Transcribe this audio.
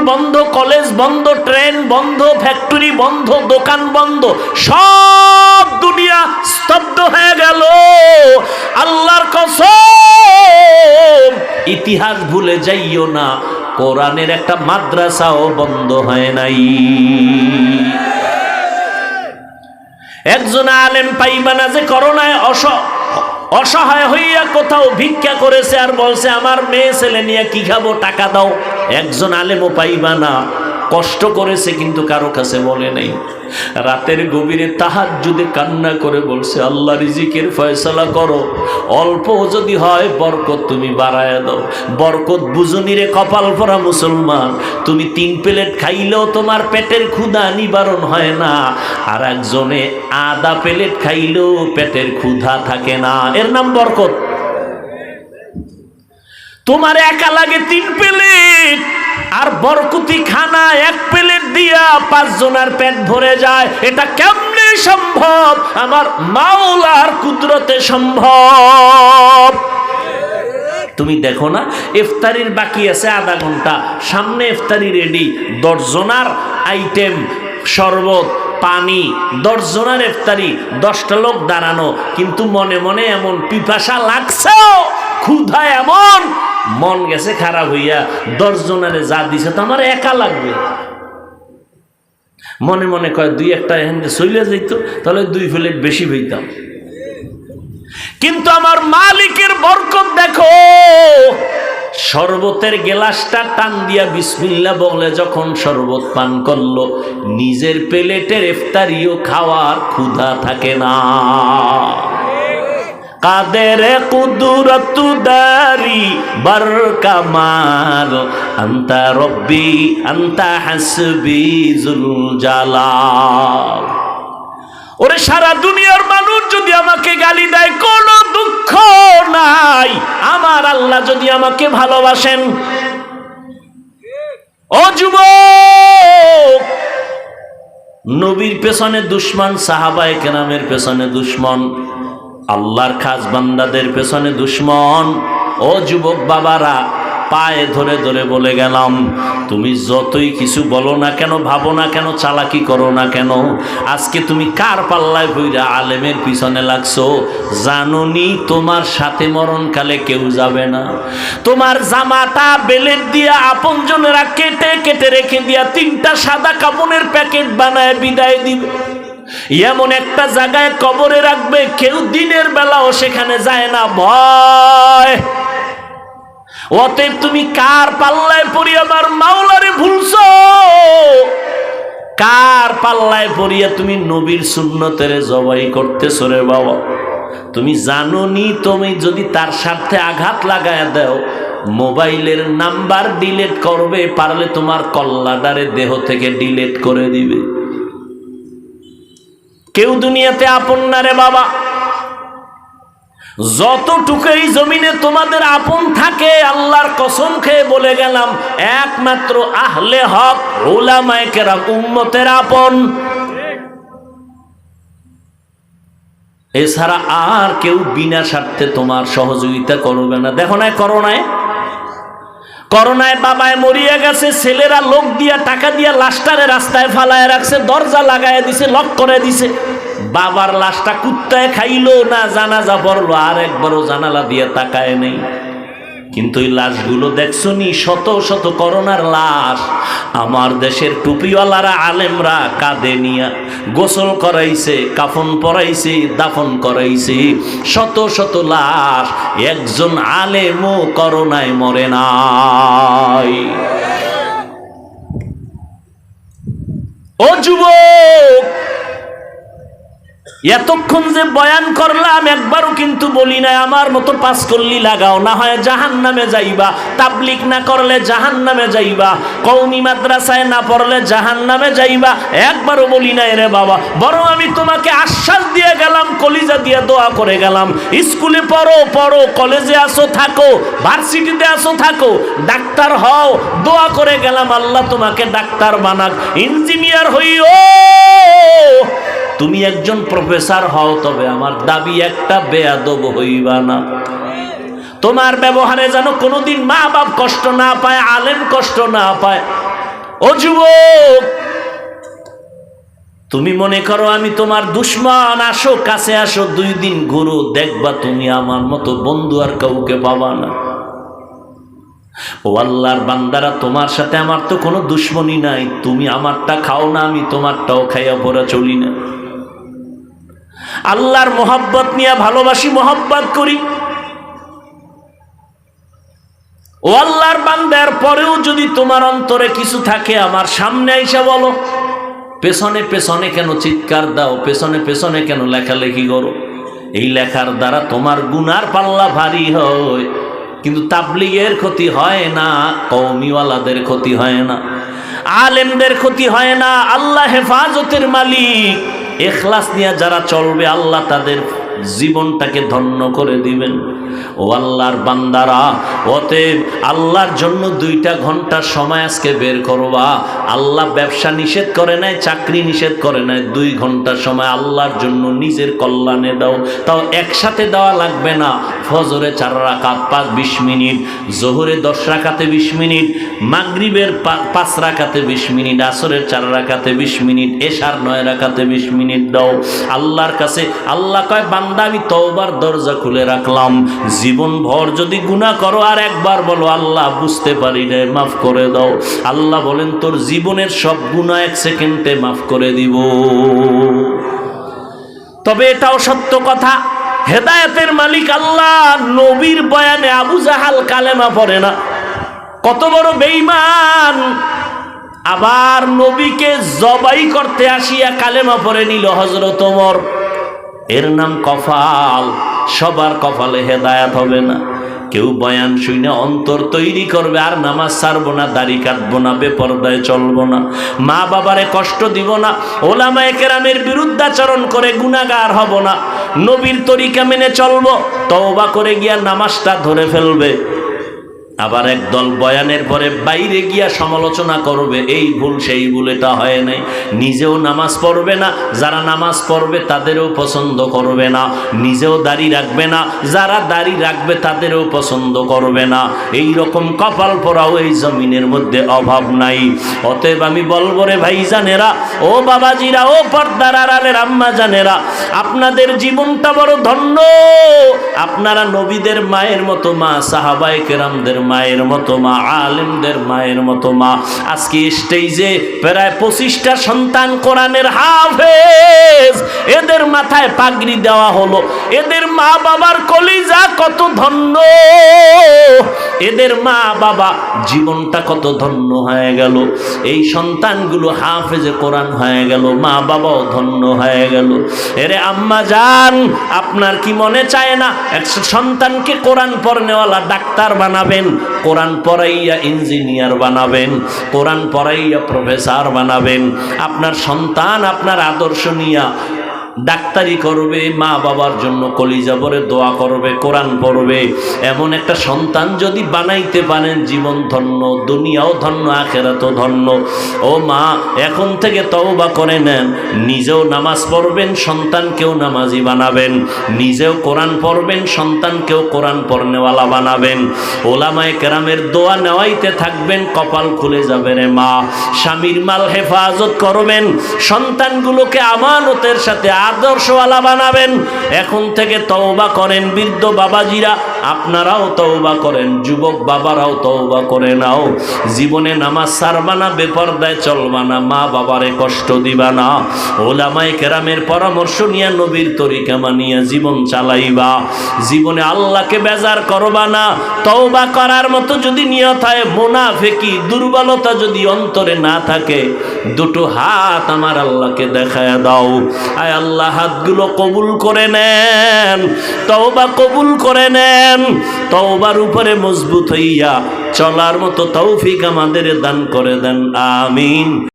বন্ধ, কলেজ বন্ধ, ট্রেন বন্ধ, ফ্যাক্টরি বন্ধ, দোকান বন্ধ, সব দুনিয়া স্তব্ধ হয়ে গেল। আল্লাহর কসম, ইতিহাস ভুলে যাইও না, কোরআনের একটা মাদ্রাসাও বন্ধ হয় নাই। একজন আলেম পাইবা না যে করোনায় অসহায় হইয়া কোথাও ভিক্ষা করেছে আর বলছে আমার মেয়ে ছেলে নিয়ে কি খাবো, টাকা দাও। একজন আলেমও পাইবা না কষ্ট করেছে কিন্তু কারো কাছে বলে নাই। রাতের গভীরে তাহাজ্জুদে কান্না করে বলছে আল্লাহ রিজিকের ফয়সালা করো, অল্প যদি হয় বরকত তুমি বাড়ায় দাও। বরকত বুঝুনি রে কপাল পরা মুসলমান, তুমি 3 প্লেট খাইলেও তোমার পেটের ক্ষুধা নিবারণ হয় না, আর একজনে আধা প্লেট খাইলেও পেটের ক্ষুধা থাকে না, এর নাম বরকত। তোমার একা লাগে 3 প্লেট, আর বরকতি খানা 1 প্লেট দিয়া 5 জনের পেট ভরে যায়। এটা কেমনে সম্ভব? আমার মাওলার কুদরতে সম্ভব। তুমি দেখো না, ইফতারির বাকি আছে আধা ঘন্টা, সামনে ইফতারি রেডি, 10 জনের আইটেম, শরবত, পানি, 10 জনের ইফতারি, 10টা লোক দাঁড়ানো, কিন্তু মনে মনে এমন পিপাসা লাগছে, ক্ষুধা এমন, মন গেছে খারাপ হইয়া 10 জনের যা দিছে তো আমার একা লাগবে। মনে মনে কয় 2-1টা এখানে চলে যাইতো, তাহলে 2 প্লেট বেশি হইতাম। কিন্তু আমার মালিকের বরকত দেখো, শরবতের গ্লাসটা টান দিয়া বিসমিল্লাহ বলে যখন শরবত পান করলো, নিজের প্লেটের ইফতারিও খাওয়ার ক্ষুধা থাকে না। কাদের কুদরতু দারি বার কামাল, আনতা রব্বি আনতা হাসবি জুল জালাল। ওরে সারা দুনিয়ার মানুষ যদি আমাকে গালি দেয় কোনো দুঃখ নাই, আমার আল্লাহ যদি আমাকে ভালোবাসেন। ও যুবক, নবীর পেছনে দুশমন, সাহাবায়ে কেরামের পেছনে দুশমন, আল্লাহর খাস বান্দাদের পেছনে দুশমন। ও যুবক বাবারা, পায়ে ধরে ধরে বলে গেলাম, তুমি যতই কিছু বলো না কেন, ভাবো না কেন, চালাকি করো না কেন, আজকে তুমি কার পাল্লায় ভইরা আলেমের পিছনে লাগছো? জানোনি তোমার সাথে মরণকালে কেউ যাবে না। তোমার জামাটা বেলেট দিয়া আপনজনেরা কেটে কেটে রেখে দিয়া 3টা সাদা কাপড়ের প্যাকেট বানায় বিদায় দিবে। এমন একটা জায়গায় কবরে রাখবে, কেউ দিনের বেলাও সেখানে যায় না, ভয়। অতএব তুমি কার পাল্লায় পড়ি আমার মাওলারে ভুলছো? কার পাল্লায় পড়িয়া তুমি নবীর সুন্নতের জবাই করতেছো রে বাবা? তুমি জানোনি তুমি যদি তার সাথে আঘাত লাগায় দাও, মোবাইলের নাম্বার ডিলিট করবে, পারলে তোমার কল্লাডারে দেহ থেকে ডিলিট করে দিবে। কেউ দুনিয়াতে আপন না রে বাবা। যতটুকু এই জমিনে তোমাদের আপন থাকে, আল্লাহর কসম খেয়ে বলে গেলাম, একমাত্র আহলে হক উলামায়ে কেরাম উম্মতের আপন। এছাড়া আর কেউ বিনা স্বার্থে তোমার সহযোগিতা করবে না। দেখো না করোনায় বাবায় মরিয়া গেছে, ছেলেরা লোক দিয়া টাকা দিয়া লাশটারে রাস্তায় ফালায় রাখছে, দরজা লাগায় দিছে, লক করে দিছে। বাবার লাশটা কুত্তায় খাইলো না জানাজা পড়লো, আর একবারও জানালা দিয়ে তাকায় নেই। কিন্তু এই লাশগুলো দেখছো নি, শত শত করোনার লাশ আমার দেশের টুপিওয়ালারা আলেমরা কাঁধে নিয়া গোসল করাইছে, কাফন পরাইছে, দাফন করাইছে। শত শত লাশ, একজন আলেমও করোনায় মরে নাই। ও যুবক, এতক্ষণ যে বয়ান করলাম একবারও কিন্তু বলি না আমার মতো 5 কল্লি লাগাও, না হয় জাহান্নামে যাইবা। তাবলীগ না করলে জাহান্নামে যাইবা, কওমি মাদ্রাসায় না পড়লে জাহান্নামে যাইবা, একবারও বলি না রে বাবা। বরং আমি তোমাকে আশ্বাস দিয়ে গেলাম, কলিজা দিয়ে দোয়া করে গেলাম, স্কুলে পড়ো, কলেজে আসো থাকো, ভার্সিটিতে আসো থাকো, ডাক্তার হও, দোয়া করে গেলাম আল্লাহ তোমাকে ডাক্তার বানাক, ইঞ্জিনিয়ার হইও, তুমি একজন প্রফেসর হও, তবে আমার দাবি একটা, বেয়াদব হইবা না। তোমার ব্যবহারে যেন কোনোদিন মা বাপ কষ্ট না পায়, আলেম কষ্ট না পায়। ও যুবক, তুমি মনে করো আমি তোমার দুশ্মন, আসো কাছে আসো, 2 দিন ঘুরো, দেখবা তুমি আমার মতো বন্ধু আর কাউকে পাবা না। ও আল্লাহর বান্দারা, তোমার সাথে আমার তো কোনো দুশ্মনী নাই, তুমি আমারটা খাও না, আমি তোমারটাও খাইয়া পড়া চলি না। আল্লাহর মোহাব্বত নিয়ে ভালোবাসি, মোহাব্বত করি। ও আল্লাহর বান্দার পরেও যদি তোমার অন্তরে কিছু থাকে, আমার সামনে আইসা বলো। পেছনে পেছনে কেন চিৎকার দাও? পেছনে পেছনে কেন লেখালেখি করো? এই লেখার দ্বারা তোমার গুনার পাল্লা ভারী হয়, কিন্তু তাবলীগের ক্ষতি হয় না, কওমিওয়ালাদের ক্ষতি হয় না, আলেমদের ক্ষতি হয় না। আল্লাহ হেফাজতের মালিক। ইখলাস নিয়ে যারা চলবে, আল্লাহ তাদের জীবনটাকে ধন্য করে দিবেন। ও আল্লাহর বান্দারা, অতএব আল্লাহর জন্য 2টা ঘন্টার সময় আজকে বের করবা। আল্লাহ ব্যবসা নিষেধ করে নাই, চাকরি নিষেধ করে নাই, 2 ঘন্টার সময় আল্লাহর জন্য নিজের কল্যাণে দাও। তাও একসাথে দেওয়া লাগবে না। ফজরে 4 রাকাত 20 মিনিট, জোহরে 10 রাকাতে 20 মিনিট, মাগরিবের 5 রাকাতে 20 মিনিট, আসরের 4 রাকাতে 20 মিনিট, এশার 9 রাকাতে 20 মিনিট দাও আল্লাহর কাছে। আল্লাহ কয়, বান্দা আমি তওবার দরজা খুলে রাখলাম। জীবন ভর যদি গুনাহ করো আর একবার বলো আল্লাহ বুঝতে পারি না, মাফ করে দাও, আল্লাহ বলেন তোর জীবনের সব গুনাহ 1 সেকেন্ডে মাফ করে দিব। তবে এটাও সত্য কথা, হেদায়েতের মালিক আল্লাহ। নবীর বয়ানে আবু জাহাল কালেমা পড়ে না, কত বড় বেঈমান। আবার নবীকে জবাই করতে আসিয়া কালেমা পড়ে নিল হযরত ওমর। এর নাম কপাল। সবার কপালে হেদায়েত হবে না। কেউ বয়ান শুনে অন্তর তৈরি করবে, আর নামাজ ছাড়বো না, দাড়ি কাটবো না, বেপরদায় চলবো না, মা বাবারে কষ্ট দিব না, ওলামায়ে কেরামের বিরুদ্ধাচরণ করে গুনাহগার হব না, নবীর তরিকা মেনে চলবো, তওবা করে গিয়া নামাজটা ধরে ফেলবে। আবার একদল বয়ানের পরে বাইরে গিয়া সমালোচনা করবে, এই ভুল সেই ভুল, এটা হয় নাই। নিজেও নামাজ পড়বে না, যারা নামাজ পড়বে তাদেরও পছন্দ করবে না। নিজেও দাড়ি রাখবে না, যারা দাড়ি রাখবে তাদেরও পছন্দ করবে না। এই রকম কপাল পরাও এই জমিনের মধ্যে অভাব নাই। অতএব আমি বলবো রে ভাই জানেরা, ও বাবাজিরা, ও পর্দার আড়ালের আম্মা জানেরা, আপনাদের জীবনটা বড় ধন্য। আপনারা নবীদের মায়ের মতো মা, সাহাবায়ে কেরামদের মায়ের মতো মা, আলেমদের মায়ের মতো মা। আজকে স্টেজে প্রায় 25টা সন্তান কোরআনের হাফেজ, এদের মাথায় পাগড়ি দেওয়া হলো। এদের মা বাবার কলিজা কত ধন্য, এদের মা বাবা জীবনটা কত ধন্য হয়ে গেল। এই সন্তানগুলো হাফেজে কোরআন হয়ে গেল, মা বাবাও ধন্য হয়ে গেল। এরে আম্মা জান, আপনার কি মনে চায় না এক সন্তানকে কোরআন পড়নেওয়ালা ডাক্তার বানাবেন, কোরআন পড়াইয়া ইঞ্জিনিয়ার বানাবেন, কোরআন পড়াইয়া প্রফেসর বানাবেন? আপনার সন্তান আপনার আদর্শ নিয়া ডাক্তারি করবে, মা বাবার জন্য কলিজা ভরে দোয়া করবে, কোরআন পড়বে। এমন একটা সন্তান যদি বানাইতে পারেন, জীবন ধন্য, দুনিয়াও ধন্য, আখিরাতও ধন্য। ও মা, এখন থেকে তওবা করে নেন, নিজেও নামাজ পড়বেন, সন্তানকেও নামাজি বানাবেন, নিজেও কোরআন পড়বেন, সন্তানকেও কোরআন পড়নেওয়ালা বানাবেন। ওলামায়ে কেরামের দোয়া নেওয়াইতে থাকবেন, কপাল খুলে যাবে রে মা। স্বামীর মাল হেফাজত করবেন, সন্তানগুলোকে আমানতের সাথে আদর্শওয়ালা বানাবেন। এখন থেকে তওবা করেন। বৃদ্ধ বাবাজিরা আপনারাও তওবা করেন, যুবক বাবারাও তওবা করে নাও। জীবনে নামাজ ছাড়বা না, বেপরদায় চলবা না, মা বাবারে কষ্ট দিবা না। ওলামায়ে কেরামের পরামর্শ নিয়ে নবীর তরিকা মানিয়া জীবন চালাইবা। জীবনে আল্লাহকে বেজার করবা না। তওবা করার মতো যদি নিয়ত হয়, মুনাফিকি দুর্বলতা যদি অন্তরে না থাকে, 2টো হাত আমার আল্লাহকে দেখায়া দাও। আয় আল্লাহ, হাতগুলো কবুল করে নেন, তওবা কবুল করে নেন। তওবার উপরে মজবুত হইয়া চলার মতো তৌফিক আমাদের দান করে দেন, আমিন।